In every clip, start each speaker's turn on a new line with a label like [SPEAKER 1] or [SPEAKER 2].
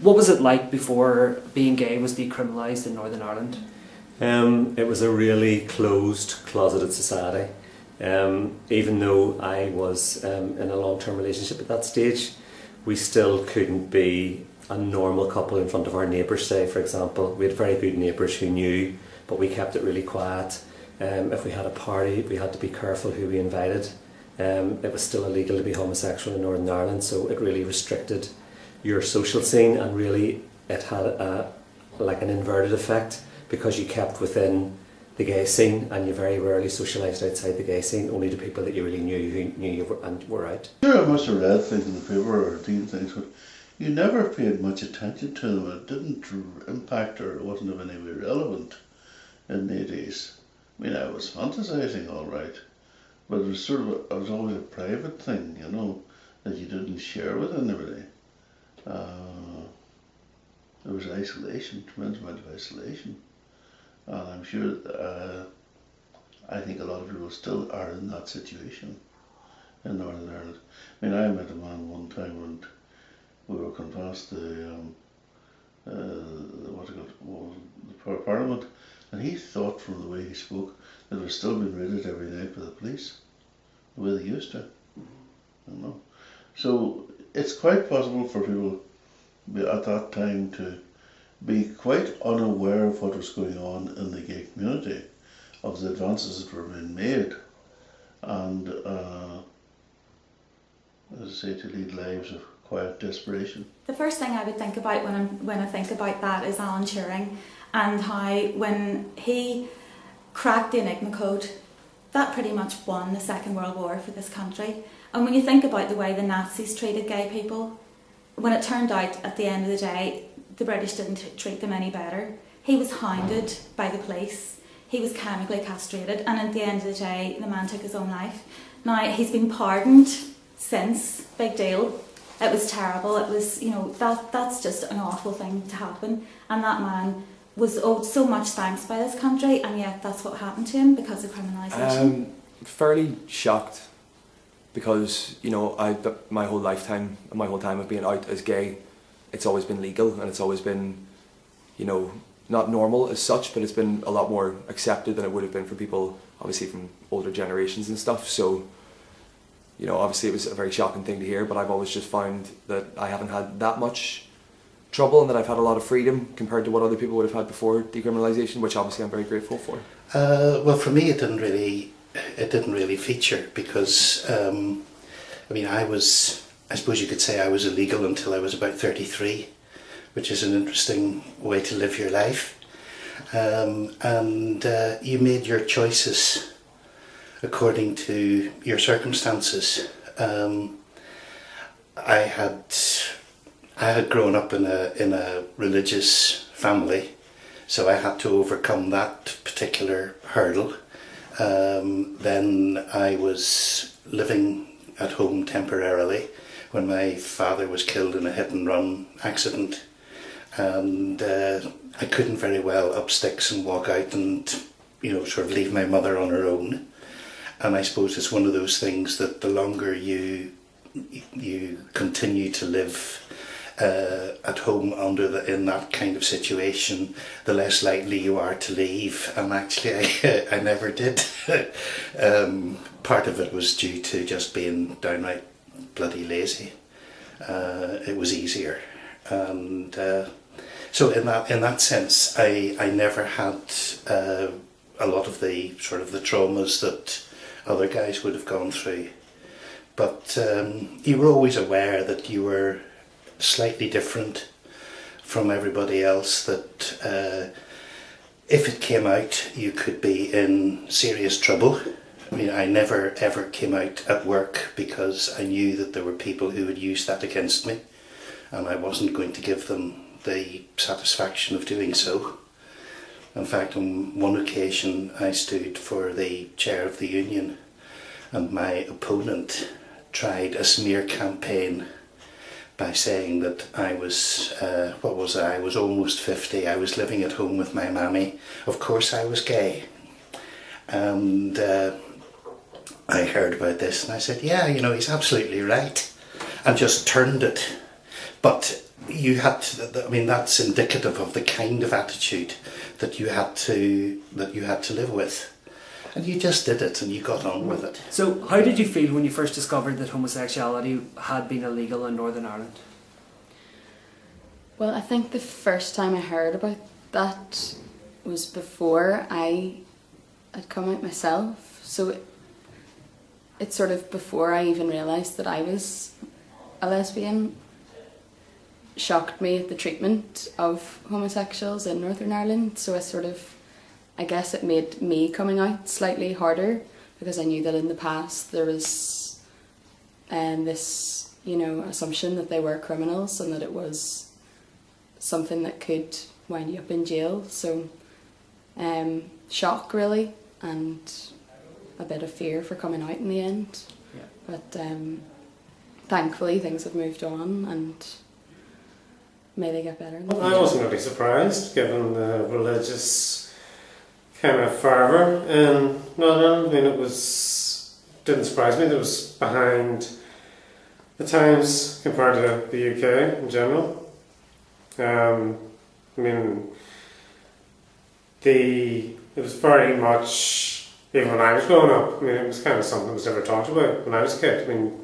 [SPEAKER 1] What was it like before being gay was decriminalised in Northern Ireland?
[SPEAKER 2] It was a really closed, closeted society. Even though I was in a long-term relationship at that stage, we still couldn't be a normal couple in front of our neighbours, say, for example. We had very good neighbours who knew, but we kept it really quiet. If we had a party, we had to be careful who we invited. It was still illegal to be homosexual in Northern Ireland, so it really restricted your social scene, and really it had like an inverted effect, because you kept within the gay scene and you very rarely socialised outside the gay scene, only to people that you really knew, who knew you were, and were out.
[SPEAKER 3] Sure, I must have read things in the paper or seen things, but you never paid much attention to them. It didn't impact, or it wasn't of any way relevant in the 80s. I mean, I was fantasising all right, but it was sort of, it was always a private thing, you know, that you didn't share with anybody. There was isolation, tremendous amount of isolation. And I'm sure, I think a lot of people still are in that situation in Northern Ireland. I mean, I met a man one time when we were going past the Parliament, and he thought from the way he spoke that it was still being raided every night by the police, the way they used to. You know. So it's quite possible for people at that time to be quite unaware of what was going on in the gay community, of the advances that were being made, and as I say, to lead lives of quiet desperation.
[SPEAKER 4] The first thing I would think about when I think about that is Alan Turing, and how when he cracked the Enigma code, that pretty much won the Second World War for this country. And when you think about the way the Nazis treated gay people, when it turned out at the end of the day the British didn't treat them any better, he was hounded by the police, he was chemically castrated, and at the end of the day the man took his own life. Now he's been pardoned since, big deal. It was terrible, it was, you know, that's just an awful thing to happen, and that man was owed so much thanks by this country, and yet that's what happened to him because of criminalisation.
[SPEAKER 5] Fairly shocked, because, you know, my whole time of being out as gay, it's always been legal, and it's always been, you know, not normal as such, but it's been a lot more accepted than it would have been for people, obviously, from older generations and stuff. So, you know, obviously it was a very shocking thing to hear, but I've always just found that I haven't had that much trouble, and that I've had a lot of freedom compared to what other people would have had before decriminalisation, which obviously I'm very grateful for.
[SPEAKER 6] Well, for me it didn't really feature, because I mean, I suppose you could say I was illegal until I was about 33, which is an interesting way to live your life. And you made your choices according to your circumstances. I had grown up in a religious family, so I had to overcome that particular hurdle. Then I was living at home temporarily when my father was killed in a hit and run accident, and I couldn't very well up sticks and walk out and, you know, sort of leave my mother on her own. And I suppose it's one of those things that the longer you continue to live at home in that kind of situation, the less likely you are to leave. And actually I never did. Part of it was due to just being downright bloody lazy. It was easier, and so in that sense I never had a lot of the sort of the traumas that other guys would have gone through. But you were always aware that you were slightly different from everybody else, that if it came out you could be in serious trouble. I mean, I never ever came out at work because I knew that there were people who would use that against me, and I wasn't going to give them the satisfaction of doing so. In fact, on one occasion I stood for the chair of the union, and my opponent tried a smear campaign by saying that I was, I was almost 50, I was living at home with my mammy, of course I was gay. And I heard about this and I said, yeah, you know, he's absolutely right, and just turned it. But you had to, I mean, that's indicative of the kind of attitude that you had to live with. And you just did it and you got on with it.
[SPEAKER 1] So how did you feel when you first discovered that homosexuality had been illegal in Northern Ireland?
[SPEAKER 7] Well, I think the first time I heard about that was before I had come out myself. So it's sort of before I even realised that I was a lesbian. Shocked me at the treatment of homosexuals in Northern Ireland. So I guess it made me coming out slightly harder, because I knew that in the past there was this, assumption that they were criminals and that it was something that could wind you up in jail. So shock really, and a bit of fear for coming out in the end.
[SPEAKER 1] Yeah.
[SPEAKER 7] But thankfully things have moved on, and may they get better in the
[SPEAKER 8] Well, I
[SPEAKER 7] future.
[SPEAKER 8] wasn't really surprised, given the religious kind of fervour in Northern Ireland. I mean, didn't surprise me that it was behind the times compared to the UK in general. I mean, it was very much, even when I was growing up, I mean, it was kind of something that was never talked about when I was a kid. I mean,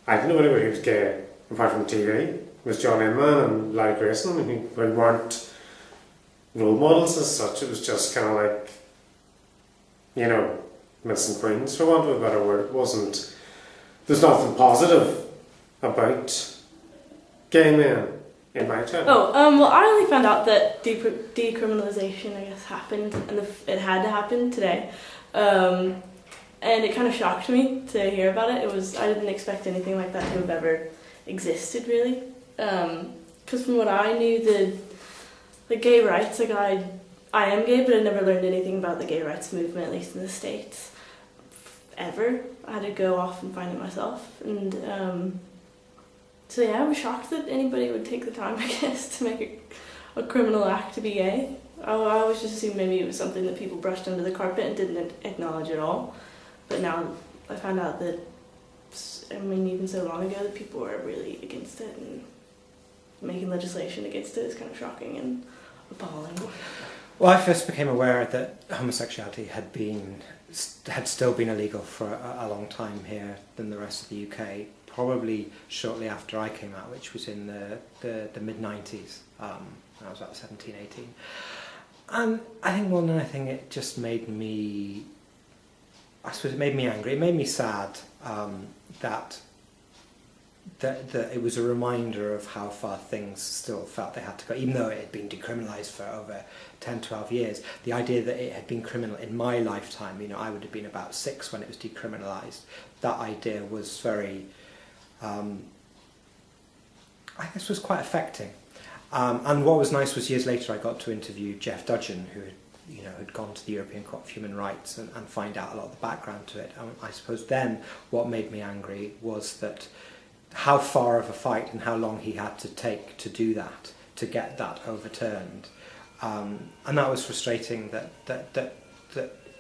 [SPEAKER 8] I didn't know anybody who was gay apart from TV. It was John Inman and Larry Grayson. I mean, they weren't role models as such. It was just kind of like, missing queens, for want of a better word. There's nothing positive about gay men in my time.
[SPEAKER 9] Well, I only found out that decriminalisation, I guess, happened, and it had to happen today. And it kind of shocked me to hear about it. I didn't expect anything like that to have ever existed, really. Because from what I knew, the gay rights, like I am gay, but I never learned anything about the gay rights movement, at least in the States, ever. I had to go off and find it myself. And so yeah, I was shocked that anybody would take the time, I guess, to make a criminal act to be gay. I always just assumed maybe it was something that people brushed under the carpet and didn't acknowledge at all. But now I found out that, I mean, even so long ago, that people were really against it, and making legislation against it is kind of shocking and appalling.
[SPEAKER 10] Well, I first became aware that homosexuality had still been illegal for a long time here than the rest of the UK, probably shortly after I came out, which was in the mid-90s, when I was about 17, 18. And I think more than anything, it just made me, I suppose it made me angry, it made me sad that it was a reminder of how far things still felt they had to go, even though it had been decriminalised for over 10, 12 years. The idea that it had been criminal in my lifetime, I would have been about 6 when it was decriminalised, that idea was very, I guess was quite affecting. And what was nice was years later I got to interview Jeff Dudgeon, who had gone to the European Court of Human Rights and find out a lot of the background to it. And I suppose then what made me angry was that how far of a fight and how long he had to take to do that, to get that overturned. And that was frustrating that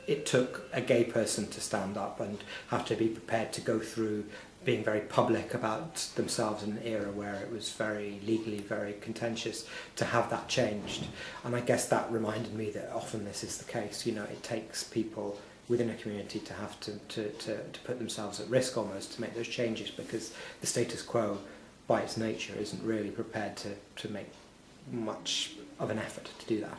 [SPEAKER 10] it took a gay person to stand up and have to be prepared to go through being very public about themselves in an era where it was very legally very contentious, to have that changed. And I guess that reminded me that often this is the case. It takes people within a community to have to put themselves at risk almost to make those changes, because the status quo by its nature isn't really prepared to make much of an effort to do that.